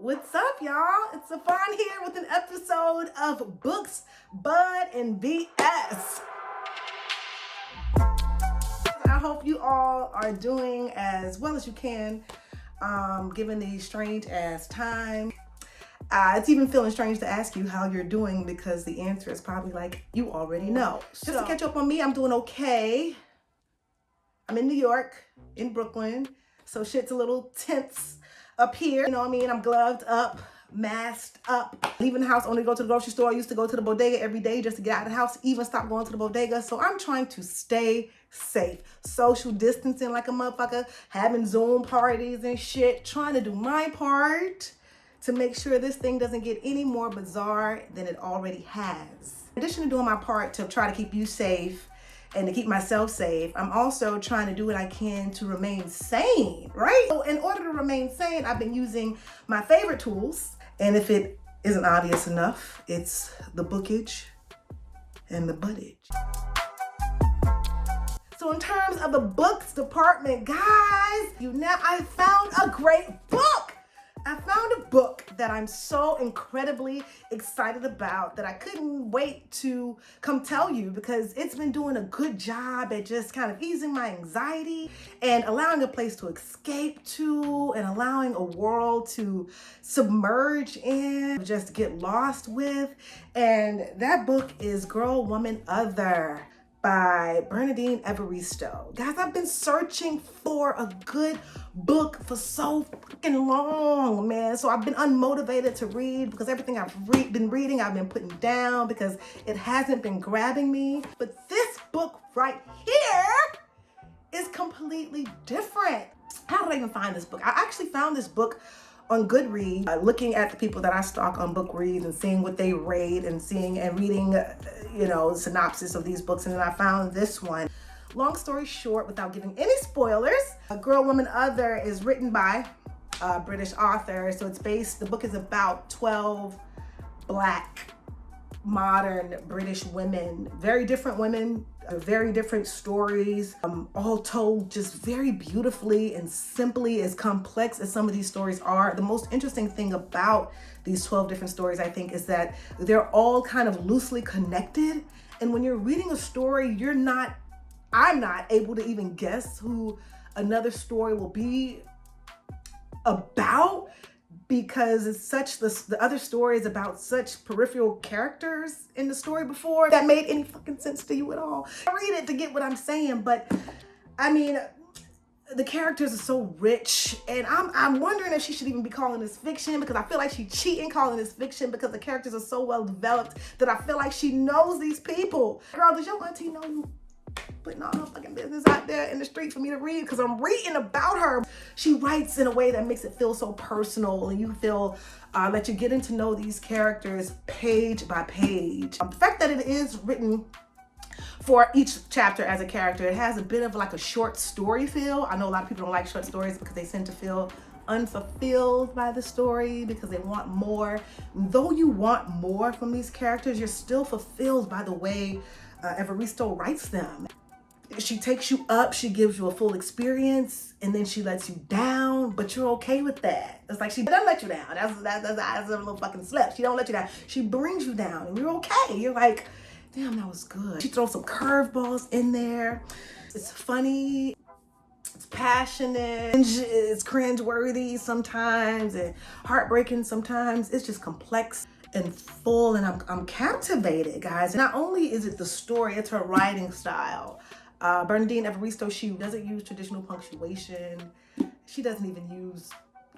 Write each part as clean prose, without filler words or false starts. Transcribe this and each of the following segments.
What's up, y'all? It's Savon here with an episode of Books, Bud, and BS. I hope you all are doing as well as you can, given these strange ass times. It's even feeling strange to ask you how you're doing because the answer is probably like, you already know. Just to catch up on me, I'm doing okay. I'm in New York, in Brooklyn, so shit's a little tense up here. You know what I mean? I'm gloved up, masked up. Leaving the house, only go to the grocery store. I used to go to the bodega every day just to get out of the house, even stop going to the bodega. So I'm trying to stay safe. Social distancing like a motherfucker, having Zoom parties and shit, trying to do my part to make sure this thing doesn't get any more bizarre than it already has. In addition to doing my part to try to keep you safe and to keep myself safe, I'm also trying to do what I can to remain sane, right? So in order to remain sane, I've been using my favorite tools. And if it isn't obvious enough, it's the bookage and the buddage. So in terms of the books department, guys, I found a great book. I found a book that I'm so incredibly excited about that I couldn't wait to come tell you because it's been doing a good job at just kind of easing my anxiety and allowing a place to escape to and allowing a world to submerge in, just get lost with. And that book is Girl, Woman, Other by Bernadine Evaristo. Guys, I've been searching for a good book for so fucking long, man. So I've been unmotivated to read because everything I've been reading, I've been putting down because it hasn't been grabbing me. But this book right here is completely different. How did I even find this book? I actually found this book on Goodreads, looking at the people that I stalk on BookReads and seeing what they rate and seeing and reading, synopsis of these books. And then I found this one. Long story short, without giving any spoilers, A Girl, Woman, Other is written by a British author. So the book is about 12 Black modern British women, very different women, very different stories, all told just very beautifully and simply, as complex as some of these stories are. The most interesting thing about these 12 different stories, I think, is that they're all kind of loosely connected. And when you're reading a story, I'm not able to even guess who another story will be about, because it's the other story is about such peripheral characters in the story before that made any fucking sense to you at all. I read it to get what I'm saying, but I mean, the characters are so rich, and I'm wondering if she should even be calling this fiction, because I feel like she's cheating calling this fiction because the characters are so well developed that I feel like she knows these people. Girl, does your auntie know you putting all her fucking business out there in the street for me to read? Because I'm reading about her. She writes in a way that makes it feel so personal, and you feel that you're getting to know these characters page by page. The fact that it is written for each chapter as a character, it has a bit of like a short story feel. I know a lot of people don't like short stories because they tend to feel unfulfilled by the story because they want more. Though you want more from these characters, you're still fulfilled by the way Evaristo writes them. She takes you up, she gives you a full experience, and then she lets you down, but you're okay with that. It's like she doesn't let you down. That's a little fucking slip. She don't let you down. She brings you down, and you're okay. You're like, damn, that was good. She throws some curveballs in there. It's funny. It's passionate. It's cringeworthy sometimes, and heartbreaking sometimes. It's just complex and full, and I'm captivated, guys. Not only is it the story, it's her writing style. Bernadine Evaristo, she doesn't use traditional punctuation. She doesn't even use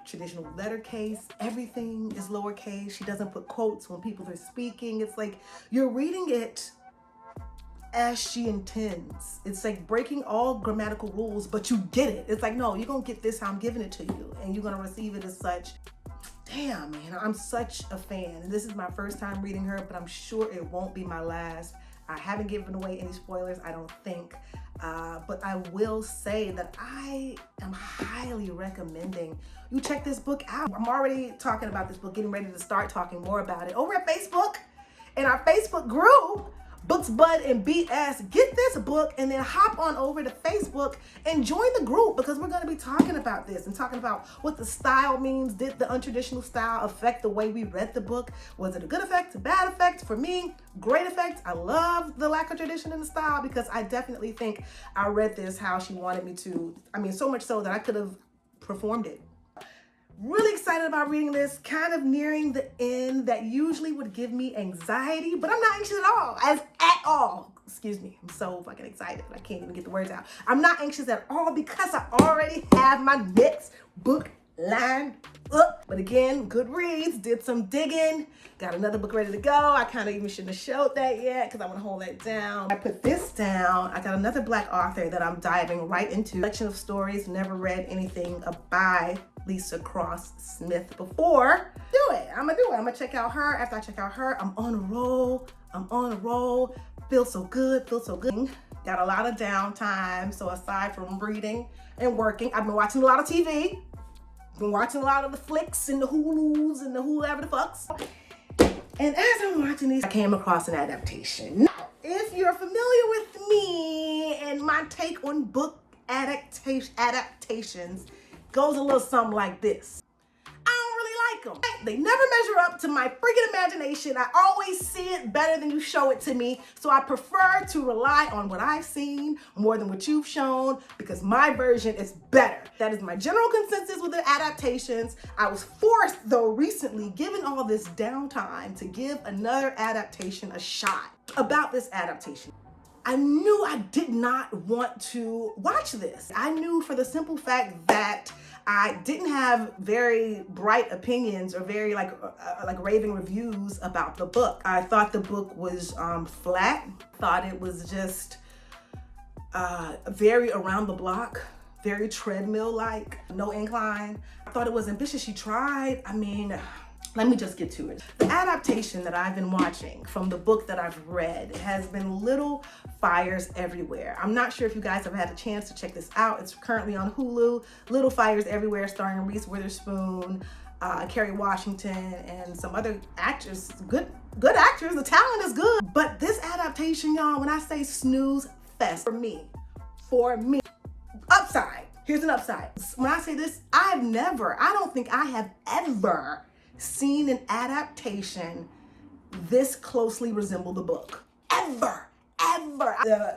traditional letter case. Everything is lowercase. She doesn't put quotes when people are speaking. It's like you're reading it as she intends. It's like breaking all grammatical rules, but you get it. It's like, no, you're gonna get this how I'm giving it to you, and you're gonna receive it as such. Damn, man, I'm such a fan. And this is my first time reading her, but I'm sure it won't be my last. I haven't given away any spoilers, I don't think. But I will say that I am highly recommending you check this book out. I'm already talking about this book, getting ready to start talking more about it over at Facebook, in our Facebook group, Books, Bud, and BS, get this book and then hop on over to Facebook and join the group, because we're going to be talking about this and talking about what the style means. Did the untraditional style affect the way we read the book? Was it a good effect, a bad effect? For me, great effect. I love the lack of tradition in the style, because I definitely think I read this how she wanted me to. I mean, so much so that I could have performed it. Really excited about reading this, kind of nearing the end that usually would give me anxiety, but I'm not anxious at all. Excuse me, I'm so fucking excited. I can't even get the words out. I'm not anxious at all because I already have my next book lined up. But again, Goodreads, did some digging, got another book ready to go. I kind of even shouldn't have showed that yet because I want to hold that down. I put this down. I got another Black author that I'm diving right into. Collection of stories, never read anything by Lisa Cross Smith before. Do it. I'm gonna check out her. After I check out her, I'm on a roll. Feel so good. Got a lot of downtime. So aside from reading and working, I've been watching a lot of TV. Been watching a lot of the flicks and the Hulus and the whoever the fucks. And as I'm watching these, I came across an adaptation. Now, if you're familiar with me and my take on book adaptations, goes a little something like this. I don't really like them. They never measure up to my freaking imagination. I always see it better than you show it to me. So I prefer to rely on what I've seen more than what you've shown, because my version is better. That is my general consensus with the adaptations. I was forced, though, recently, given all this downtime, to give another adaptation a shot. About this adaptation, I knew I did not want to watch this. I knew, for the simple fact that I didn't have very bright opinions or very like raving reviews about the book. I thought the book was flat. Thought it was just very around the block, very treadmill-like, no incline. I thought it was ambitious. She tried. I mean, let me just get to it. The adaptation that I've been watching from the book that I've read has been Little Fires Everywhere. I'm not sure if you guys have had a chance to check this out. It's currently on Hulu. Little Fires Everywhere, starring Reese Witherspoon, Kerry Washington, and some other actors. Good actors. The talent is good. But this adaptation, y'all, when I say snooze fest, for me, upside. Here's an upside. When I say this, I don't think I have ever seen an adaptation this closely resemble the book. Ever.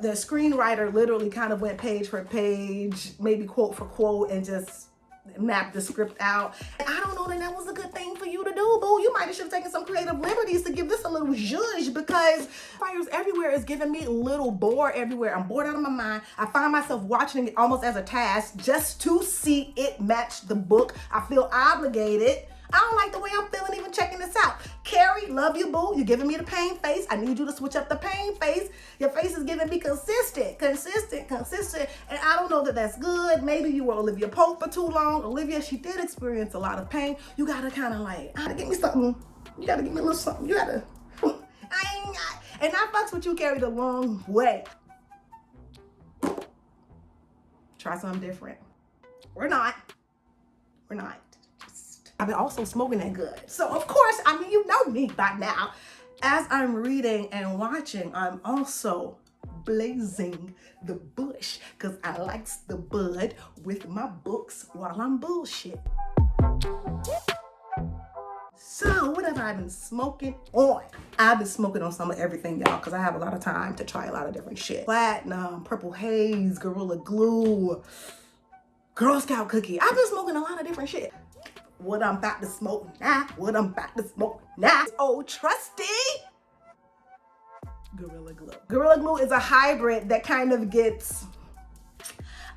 The screenwriter literally kind of went page for page, maybe quote for quote, and just mapped the script out. And I don't know that was a good thing for you to do, boo. You might have taken some creative liberties to give this a little zhuzh, because Fires Everywhere is giving me little bore everywhere. I'm bored out of my mind. I find myself watching it almost as a task just to see it match the book. I feel obligated. I don't like the way I'm feeling even checking this out. Carrie, love you, boo. You're giving me the pain face. I need you to switch up the pain face. Your face is giving me consistent. And I don't know that that's good. Maybe you were Olivia Pope for too long. Olivia, she did experience a lot of pain. You gotta kind of like, give me something. You gotta give me a little something. You gotta. And I fucks with you, Carrie, the long way. Try something different. We're not. I've been also smoking that good. So of course, I mean, you know me by now. As I'm reading and watching, I'm also blazing the bush, because I likes the bud with my books while I'm bullshit. So what have I been smoking on? I've been smoking on some of everything, y'all, because I have a lot of time to try a lot of different shit. Platinum, Purple Haze, Gorilla Glue, Girl Scout cookie. I've been smoking a lot of different shit. What I'm about to smoke now, old trusty Gorilla Glue. Gorilla Glue is a hybrid that kind of gets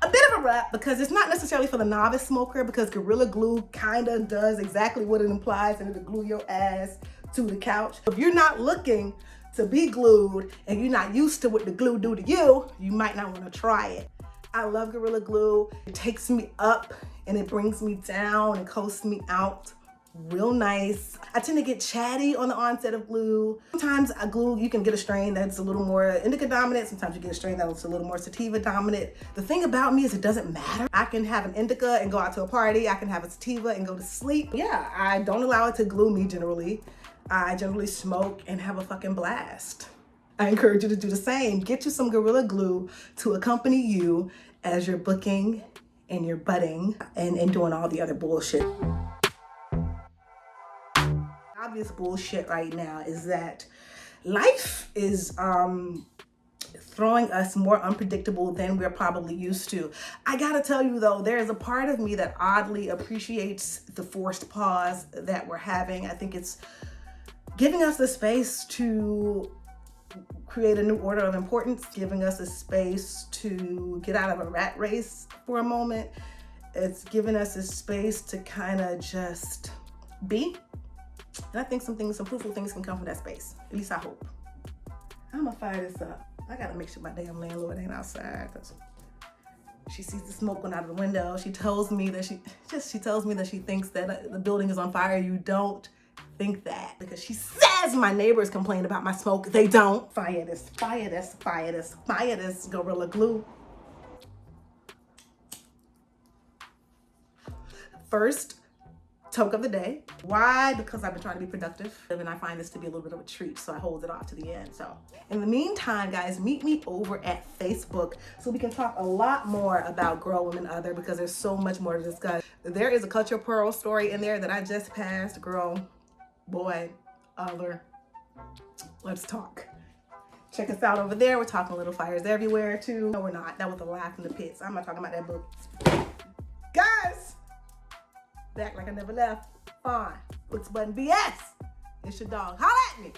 a bit of a rap, because it's not necessarily for the novice smoker, because Gorilla Glue kind of does exactly what it implies, and it'll glue your ass to the couch. If you're not looking to be glued and you're not used to what the glue do to you, you might not want to try it. I love Gorilla Glue. It takes me up and it brings me down and coasts me out real nice. I tend to get chatty on the onset of glue. Sometimes a glue, you can get a strain that's a little more indica dominant. Sometimes you get a strain that's a little more sativa dominant. The thing about me is it doesn't matter. I can have an indica and go out to a party. I can have a sativa and go to sleep. Yeah, I don't allow it to glue me generally. I generally smoke and have a fucking blast. I encourage you to do the same. Get you some Gorilla Glue to accompany you as you're booking and you're budding and doing all the other bullshit. Obvious bullshit right now is that life is throwing us more unpredictable than we're probably used to. I gotta tell you though, there is a part of me that oddly appreciates the forced pause that we're having. I think it's giving us the space to create a new order of importance, giving us a space to get out of a rat race for a moment. It's giving us a space to kind of just be. And I think some fruitful things can come from that space. At least I hope. I'm gonna fire this up. I gotta make sure my damn landlord ain't outside, because she sees the smoke going out of the window. She tells me that she thinks that the building is on fire. You don't think that, because she says my neighbors complain about my smoke. They don't. Fire this, fire this, fire this, fire this Gorilla Glue. First toke of the day. Why? Because I've been trying to be productive and I find this to be a little bit of a treat, so I hold it off to the end. So in the meantime, guys, meet me over at Facebook so we can talk a lot more about Girl, Woman, Other, because there's so much more to discuss. There is a Cut Your Pearl story in there that I just passed. Girl, boy, other. Let's talk. Check us out over there. We're talking Little Fires Everywhere too. No, we're not. That was a laugh in the pits. I'm not talking about that book. Guys, back like I never left. Fine. Books button BS. It's your dog. Holla at me.